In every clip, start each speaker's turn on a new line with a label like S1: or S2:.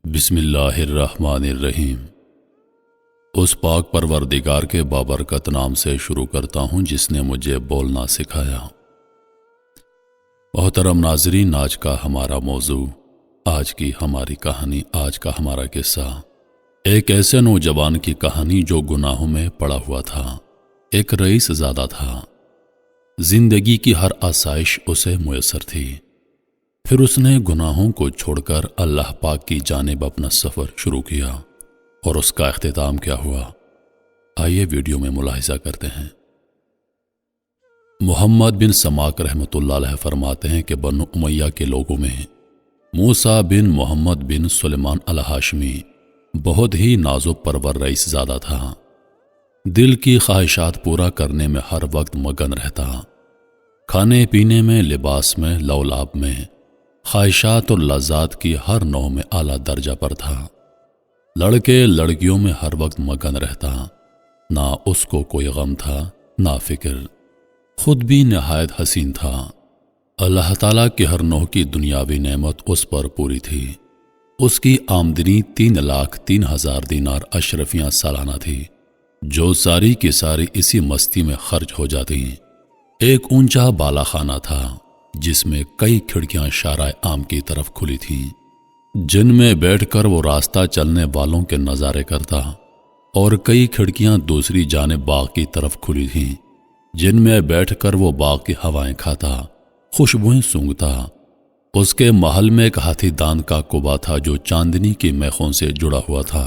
S1: بسم اللہ الرحمن الرحیم۔ اس پاک پروردگار کے بابرکت نام سے شروع کرتا ہوں جس نے مجھے بولنا سکھایا۔ محترم ناظرین، آج کا ہمارا موضوع، آج کی ہماری کہانی، آج کا ہمارا قصہ ایک ایسے نوجوان کی کہانی جو گناہوں میں پڑا ہوا تھا۔ ایک رئیس زادہ تھا، زندگی کی ہر آسائش اسے میسر تھی، پھر اس نے گناہوں کو چھوڑ کر اللہ پاک کی جانب اپنا سفر شروع کیا، اور اس کا اختتام کیا ہوا، آئیے ویڈیو میں ملاحظہ کرتے ہیں۔ محمد بن سماک رحمۃ اللہ علیہ فرماتے ہیں کہ بنو امیہ کے لوگوں میں موسیٰ بن محمد بن سلیمان الہاشمی بہت ہی نازک پرور رئیس زادہ تھا۔ دل کی خواہشات پورا کرنے میں ہر وقت مگن رہتا، کھانے پینے میں، لباس میں، لولاب میں، خواہشات اور لذات کی ہر نوع میں اعلیٰ درجہ پر تھا۔ لڑکے لڑکیوں میں ہر وقت مگن رہتا، نہ اس کو کوئی غم تھا نہ فکر، خود بھی نہایت حسین تھا۔ اللہ تعالیٰ کی ہر نوع کی دنیاوی نعمت اس پر پوری تھی۔ اس کی آمدنی 3,03,000 دینار اشرفیاں سالانہ تھی، جو ساری کی ساری اسی مستی میں خرچ ہو جاتی۔ ایک اونچا بالا خانہ تھا جس میں کئی کھڑکیاں شارع عام کی طرف کھلی تھیں، جن میں بیٹھ کر وہ راستہ چلنے والوں کے نظارے کرتا، اور کئی کھڑکیاں دوسری جانب باغ کی طرف کھلی تھیں، جن میں بیٹھ کر وہ باغ کی ہوائیں کھاتا، خوشبوئیں سونگھتا۔ اس کے محل میں ایک ہاتھی دان کا کبا تھا جو چاندنی کی میخوں سے جڑا ہوا تھا،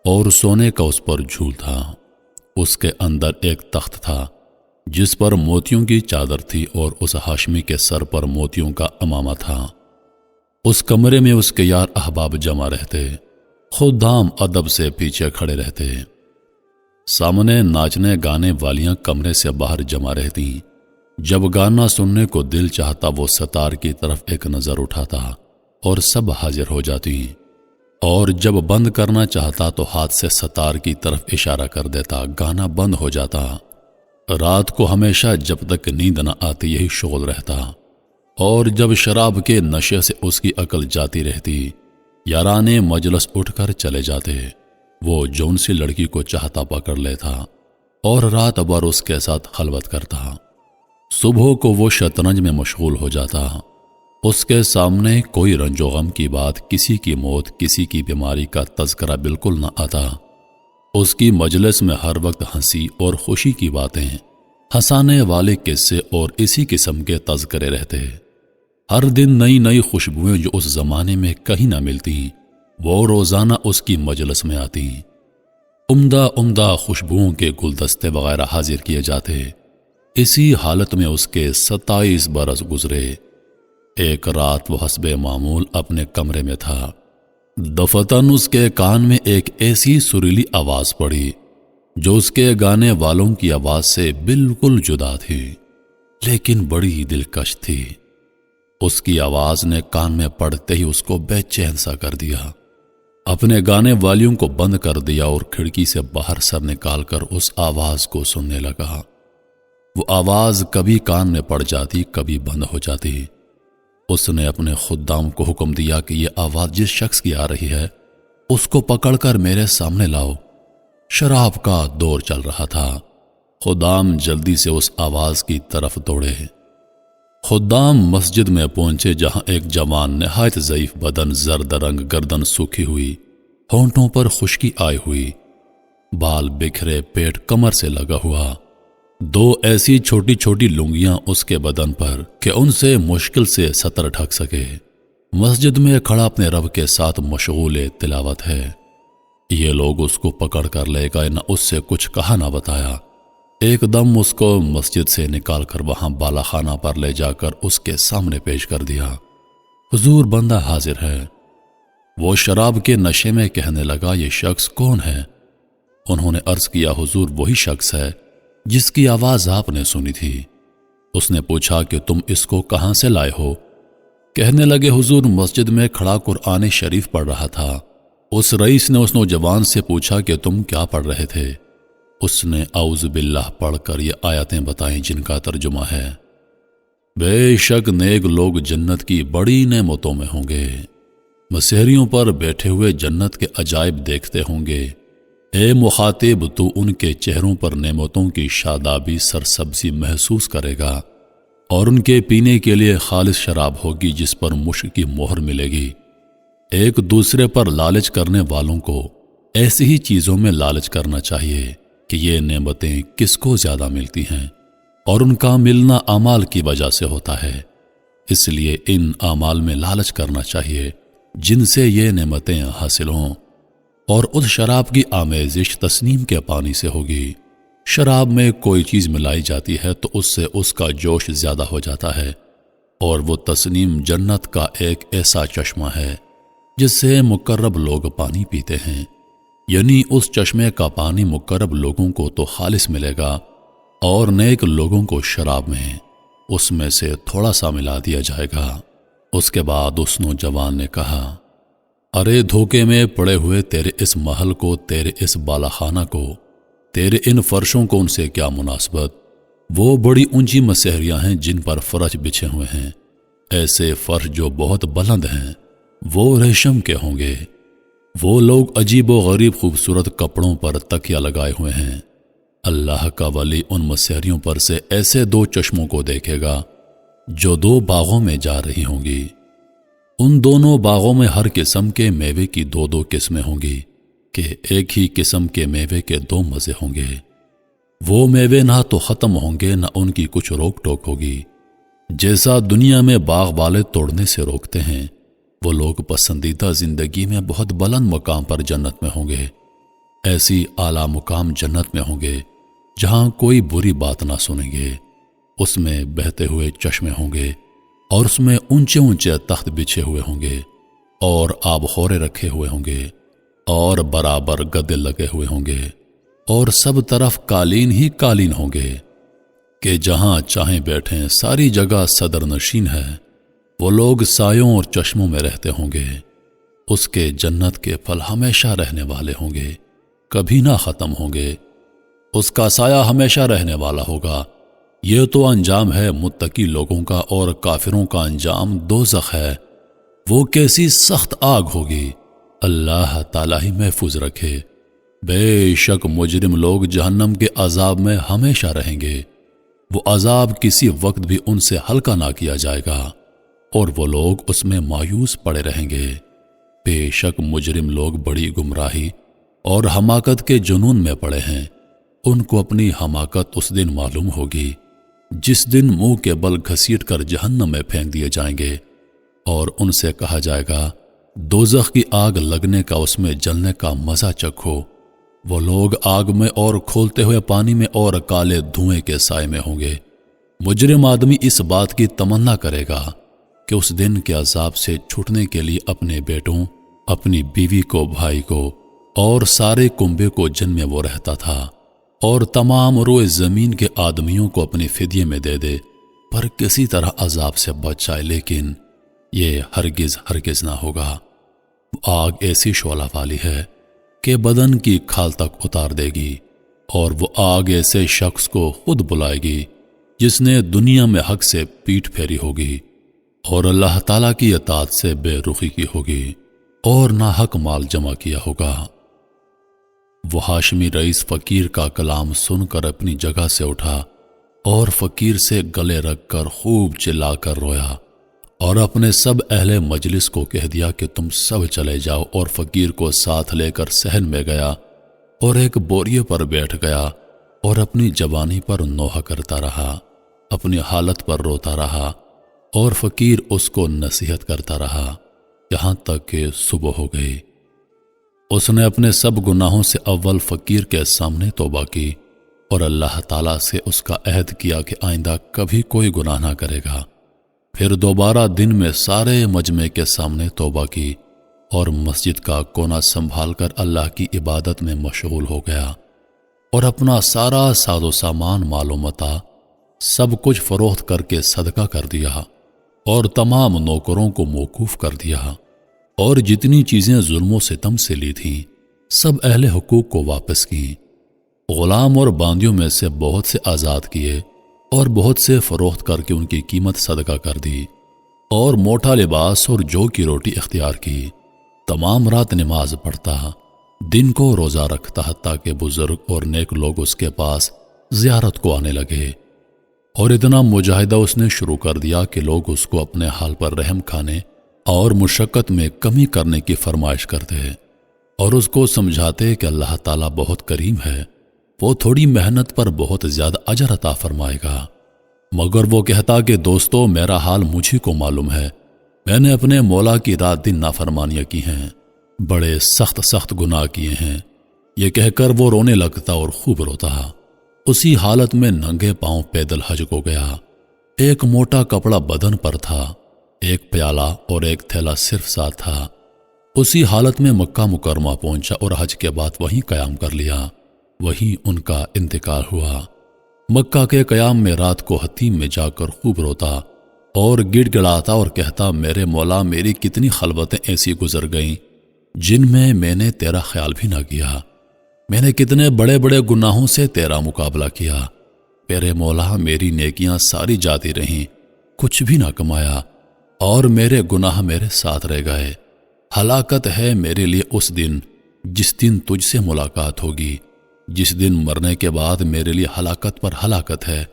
S1: اور سونے کا اس پر جھول تھا۔ اس کے اندر ایک تخت تھا جس پر موتیوں کی چادر تھی، اور اس ہاشمی کے سر پر موتیوں کا امامہ تھا۔ اس کمرے میں اس کے یار احباب جمع رہتے، خدام ادب سے پیچھے کھڑے رہتے۔ سامنے ناچنے گانے والیاں کمرے سے باہر جمع رہتی۔ جب گانا سننے کو دل چاہتا وہ ستار کی طرف ایک نظر اٹھاتا اور سب حاضر ہو جاتی، اور جب بند کرنا چاہتا تو ہاتھ سے ستار کی طرف اشارہ کر دیتا، گانا بند ہو جاتا۔ رات کو ہمیشہ جب تک نیند نہ آتی یہی شغل رہتا، اور جب شراب کے نشے سے اس کی عقل جاتی رہتی، یارانے مجلس اٹھ کر چلے جاتے، وہ جون سی لڑکی کو چاہتا پکڑ لیتا اور رات بھر اس کے ساتھ خلوت کرتا۔ صبح کو وہ شطرنج میں مشغول ہو جاتا۔ اس کے سامنے کوئی رنج و غم کی بات، کسی کی موت، کسی کی بیماری کا تذکرہ بالکل نہ آتا۔ اس کی مجلس میں ہر وقت ہنسی اور خوشی کی باتیں، ہنسانے والے قصے اور اسی قسم کے تذکرے رہتے۔ ہر دن نئی نئی خوشبوئیں جو اس زمانے میں کہیں نہ ملتی، وہ روزانہ اس کی مجلس میں آتی۔ عمدہ عمدہ خوشبوؤں کے گلدستے وغیرہ حاضر کیے جاتے۔ اسی حالت میں اس کے 27 برس گزرے۔ ایک رات وہ حسب معمول اپنے کمرے میں تھا، دفتن اس کے کان میں ایک ایسی سریلی آواز پڑی جو اس کے گانے والوں کی آواز سے بالکل جدا تھی، لیکن بڑی دلکش تھی۔ اس کی آواز نے کان میں پڑتے ہی اس کو بے چین سا کر دیا۔ اپنے گانے والیوں کو بند کر دیا اور کھڑکی سے باہر سر نکال کر اس آواز کو سننے لگا۔ وہ آواز کبھی کان میں پڑ جاتی، کبھی بند ہو جاتی۔ اس نے اپنے خدام کو حکم دیا کہ یہ آواز جس شخص کی آ رہی ہے اس کو پکڑ کر میرے سامنے لاؤ۔ شراب کا دور چل رہا تھا۔ خدام جلدی سے اس آواز کی طرف دوڑے۔ خدام مسجد میں پہنچے جہاں ایک جوان نہایت ضعیف بدن، زرد رنگ، گردن سوکھی ہوئی، ہونٹوں پر خشکی آئی ہوئی، بال بکھرے، پیٹ کمر سے لگا ہوا، دو ایسی چھوٹی چھوٹی لنگیاں اس کے بدن پر کہ ان سے مشکل سے سطر ڈھک سکے، مسجد میں کھڑا اپنے رب کے ساتھ مشغول تلاوت ہے۔ یہ لوگ اس کو پکڑ کر لے گئے، نہ اس سے کچھ کہا نہ بتایا۔ ایک دم اس کو مسجد سے نکال کر وہاں بالا خانہ پر لے جا کر اس کے سامنے پیش کر دیا۔ حضور، بندہ حاضر ہے۔ وہ شراب کے نشے میں کہنے لگا، یہ شخص کون ہے؟ انہوں نے عرض کیا، حضور وہی شخص ہے جس کی آواز آپ نے سنی تھی۔ اس نے پوچھا کہ تم اس کو کہاں سے لائے ہو؟ کہنے لگے، حضور مسجد میں کھڑا قرآن شریف پڑھ رہا تھا۔ اس رئیس نے اس نوجوان سے پوچھا کہ تم کیا پڑھ رہے تھے؟ اس نے اعوذ باللہ پڑھ کر یہ آیتیں بتائیں جن کا ترجمہ ہے، بے شک نیک لوگ جنت کی بڑی نعمتوں میں ہوں گے، مسحریوں پر بیٹھے ہوئے جنت کے عجائب دیکھتے ہوں گے۔ اے مخاطب، تو ان کے چہروں پر نعمتوں کی شادابی سرسبزی محسوس کرے گا، اور ان کے پینے کے لیے خالص شراب ہوگی جس پر مشک کی مہر ملے گی۔ ایک دوسرے پر لالچ کرنے والوں کو ایسی ہی چیزوں میں لالچ کرنا چاہیے کہ یہ نعمتیں کس کو زیادہ ملتی ہیں، اور ان کا ملنا اعمال کی وجہ سے ہوتا ہے۔ اس لیے ان اعمال میں لالچ کرنا چاہیے جن سے یہ نعمتیں حاصل ہوں، اور اس شراب کی آمیزش تسنیم کے پانی سے ہوگی۔ شراب میں کوئی چیز ملائی جاتی ہے تو اس سے اس کا جوش زیادہ ہو جاتا ہے، اور وہ تسنیم جنت کا ایک ایسا چشمہ ہے جس سے مقرب لوگ پانی پیتے ہیں، یعنی اس چشمے کا پانی مقرب لوگوں کو تو خالص ملے گا، اور نیک لوگوں کو شراب میں اس میں سے تھوڑا سا ملا دیا جائے گا۔ اس کے بعد اس نوجوان نے کہا، ارے دھوکے میں پڑے ہوئے تیرے اس محل کو، تیرے اس بالا خانہ کو، تیرے ان فرشوں کو، ان سے کیا مناسبت؟ وہ بڑی اونچی مسحریاں ہیں جن پر فرش بچھے ہوئے ہیں، ایسے فرش جو بہت بلند ہیں، وہ ریشم کے ہوں گے۔ وہ لوگ عجیب و غریب خوبصورت کپڑوں پر تکیہ لگائے ہوئے ہیں۔ اللہ کا ولی ان مسحریوں پر سے ایسے دو چشموں کو دیکھے گا جو دو باغوں میں جا رہی ہوں گی۔ ان دونوں باغوں میں ہر قسم کے میوے کی دو دو قسمیں ہوں گی کہ ایک ہی قسم کے میوے کے دو مزے ہوں گے۔ وہ میوے نہ تو ختم ہوں گے، نہ ان کی کچھ روک ٹوک ہوگی۔ جیسا دنیا میں باغ والے توڑنے سے روکتے ہیں، وہ لوگ پسندیدہ زندگی میں بہت بلند مقام پر جنت میں ہوں گے۔ ایسی اعلیٰ مقام جنت میں ہوں گے جہاں کوئی بری بات نہ سنیں گے۔ اس میں بہتے ہوئے چشمے ہوں گے، اور اس میں اونچے اونچے تخت بچھے ہوئے ہوں گے، اور آب خورے رکھے ہوئے ہوں گے، اور برابر گدے لگے ہوئے ہوں گے، اور سب طرف قالین ہی قالین ہوں گے کہ جہاں چاہیں بیٹھیں، ساری جگہ صدر نشین ہے۔ وہ لوگ سایوں اور چشموں میں رہتے ہوں گے۔ اس کے جنت کے پھل ہمیشہ رہنے والے ہوں گے، کبھی نہ ختم ہوں گے۔ اس کا سایہ ہمیشہ رہنے والا ہوگا۔ یہ تو انجام ہے متقی لوگوں کا، اور کافروں کا انجام دوزخ ہے۔ وہ کیسی سخت آگ ہوگی، اللہ تعالیٰ ہی محفوظ رکھے۔ بے شک مجرم لوگ جہنم کے عذاب میں ہمیشہ رہیں گے۔ وہ عذاب کسی وقت بھی ان سے ہلکا نہ کیا جائے گا، اور وہ لوگ اس میں مایوس پڑے رہیں گے۔ بے شک مجرم لوگ بڑی گمراہی اور حماقت کے جنون میں پڑے ہیں۔ ان کو اپنی حماقت اس دن معلوم ہوگی جس دن منہ کے بل گھسیٹ کر جہنم میں پھینک دیے جائیں گے، اور ان سے کہا جائے گا دوزخ کی آگ لگنے کا، اس میں جلنے کا مزہ چکھو۔ وہ لوگ آگ میں اور کھولتے ہوئے پانی میں اور کالے دھوئیں کے سائے میں ہوں گے۔ مجرم آدمی اس بات کی تمنا کرے گا کہ اس دن کے عذاب سے چھوٹنے کے لیے اپنے بیٹوں، اپنی بیوی کو، بھائی کو، اور سارے کنبے کو جن میں وہ رہتا تھا، اور تمام روئے زمین کے آدمیوں کو اپنے فدیے میں دے دے، پر کسی طرح عذاب سے بچ جائے، لیکن یہ ہرگز ہرگز نہ ہوگا۔ آگ ایسی شعلہ والی ہے کہ بدن کی کھال تک اتار دے گی، اور وہ آگ ایسے شخص کو خود بلائے گی جس نے دنیا میں حق سے پیٹھ پھیری ہوگی، اور اللہ تعالیٰ کی اطاعت سے بے رخی کی ہوگی، اور ناحق مال جمع کیا ہوگا۔ وہ ہاشمی رئیس فقیر کا کلام سن کر اپنی جگہ سے اٹھا، اور فقیر سے گلے رکھ کر خوب چلا کر رویا، اور اپنے سب اہل مجلس کو کہہ دیا کہ تم سب چلے جاؤ، اور فقیر کو ساتھ لے کر صحن میں گیا، اور ایک بوریے پر بیٹھ گیا، اور اپنی جوانی پر نوحہ کرتا رہا، اپنی حالت پر روتا رہا، اور فقیر اس کو نصیحت کرتا رہا یہاں تک کہ صبح ہو گئی۔ اس نے اپنے سب گناہوں سے اول فقیر کے سامنے توبہ کی، اور اللہ تعالیٰ سے اس کا عہد کیا کہ آئندہ کبھی کوئی گناہ نہ کرے گا۔ پھر دوبارہ دن میں سارے مجمع کے سامنے توبہ کی، اور مسجد کا کونا سنبھال کر اللہ کی عبادت میں مشغول ہو گیا، اور اپنا سارا ساز و سامان، مال و متاع سب کچھ فروخت کر کے صدقہ کر دیا، اور تمام نوکروں کو موقوف کر دیا، اور جتنی چیزیں ظلم و ستم سے لی تھیں سب اہل حقوق کو واپس کی۔ غلام اور باندیوں میں سے بہت سے آزاد کیے، اور بہت سے فروخت کر کے ان کی قیمت صدقہ کر دی، اور موٹا لباس اور جو کی روٹی اختیار کی، تمام رات نماز پڑھتا، دن کو روزہ رکھتا تاکہ بزرگ اور نیک لوگ اس کے پاس زیارت کو آنے لگے، اور اتنا مجاہدہ اس نے شروع کر دیا کہ لوگ اس کو اپنے حال پر رحم کھانے اور مشقت میں کمی کرنے کی فرمائش کرتے اور اس کو سمجھاتے کہ اللہ تعالیٰ بہت کریم ہے، وہ تھوڑی محنت پر بہت زیادہ اجر عطا فرمائے گا۔ مگر وہ کہتا کہ دوستو، میرا حال مجھی کو معلوم ہے، میں نے اپنے مولا کی رات دن نافرمانیاں کی ہیں، بڑے سخت گناہ کیے ہیں۔ یہ کہہ کر وہ رونے لگتا اور خوب روتا۔ اسی حالت میں ننگے پاؤں پیدل حج کو گیا، ایک موٹا کپڑا بدن پر تھا، ایک پیالہ اور ایک تھیلا صرف ساتھ تھا۔ اسی حالت میں مکہ مکرمہ پہنچا اور حج کے بعد وہیں قیام کر لیا، وہیں ان کا انتقال ہوا۔ مکہ کے قیام میں رات کو حتیم میں جا کر خوب روتا اور گڑ گڑاتا اور کہتا، میرے مولا، میری کتنی خلوتیں ایسی گزر گئیں جن میں نے تیرا خیال بھی نہ کیا، میں نے کتنے بڑے بڑے گناہوں سے تیرا مقابلہ کیا، میرے مولا، میری نیکیاں ساری جاتی رہیں، کچھ بھی نہ کمایا، اور میرے گناہ میرے ساتھ رہ گئے۔ ہلاکت ہے میرے لیے اس دن جس دن تجھ سے ملاقات ہوگی، جس دن مرنے کے بعد میرے لیے ہلاکت پر ہلاکت ہے،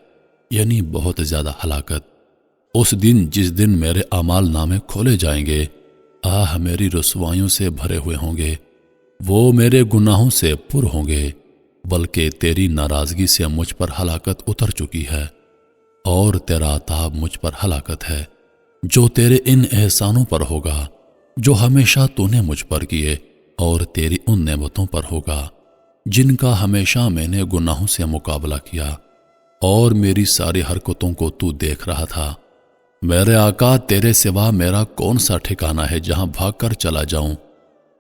S1: یعنی بہت زیادہ ہلاکت۔ اس دن جس دن میرے اعمال نامے کھولے جائیں گے، آہ میری رسوائیوں سے بھرے ہوئے ہوں گے، وہ میرے گناہوں سے پر ہوں گے، بلکہ تیری ناراضگی سے مجھ پر ہلاکت اتر چکی ہے، اور تیرا عذاب مجھ پر ہلاکت ہے، جو تیرے ان احسانوں پر ہوگا جو ہمیشہ تو نے مجھ پر کیے، اور تیری ان نعمتوں پر ہوگا جن کا ہمیشہ میں نے گناہوں سے مقابلہ کیا، اور میری ساری حرکتوں کو تو دیکھ رہا تھا۔ میرے آقا، تیرے سوا میرا کون سا ٹھکانہ ہے جہاں بھاگ کر چلا جاؤں؟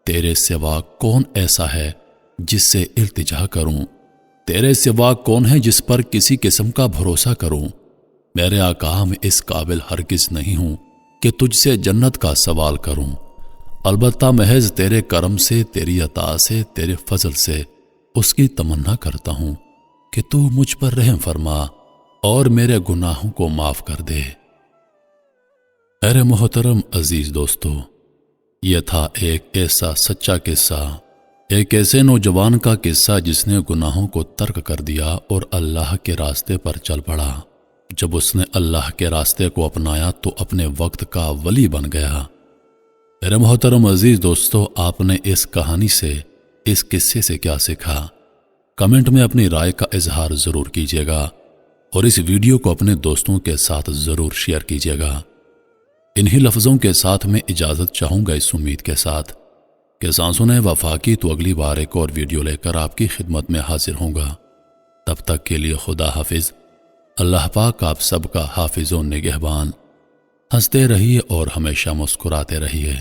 S1: تیرے سوا کون ایسا ہے جس سے التجا کروں؟ تیرے سوا کون ہے جس پر کسی قسم کا بھروسہ کروں؟ میرے آقا، میں اس قابل ہرگز نہیں ہوں کہ تجھ سے جنت کا سوال کروں، البتہ محض تیرے کرم سے، تیری عطا سے، تیرے فضل سے اس کی تمنا کرتا ہوں کہ تو مجھ پر رحم فرما اور میرے گناہوں کو معاف کر دے۔ میرے محترم عزیز دوستو، یہ تھا ایک ایسا سچا قصہ، ایک ایسے نوجوان کا قصہ جس نے گناہوں کو ترک کر دیا اور اللہ کے راستے پر چل پڑا۔ جب اس نے اللہ کے راستے کو اپنایا تو اپنے وقت کا ولی بن گیا۔ میرے محترم عزیز دوستو، آپ نے اس کہانی سے، اس قصے سے کیا سیکھا؟ کمنٹ میں اپنی رائے کا اظہار ضرور کیجیے گا، اور اس ویڈیو کو اپنے دوستوں کے ساتھ ضرور شیئر کیجیے گا۔ انہی لفظوں کے ساتھ میں اجازت چاہوں گا، اس امید کے ساتھ کہ سانسوں نے وفا کی تو اگلی بار ایک اور ویڈیو لے کر آپ کی خدمت میں حاضر ہوں گا۔ تب تک کے لیے خدا حافظ۔ اللہ پاک آپ سب کا حافظ و نگہبان۔ ہنستے رہیے اور ہمیشہ مسکراتے رہیے۔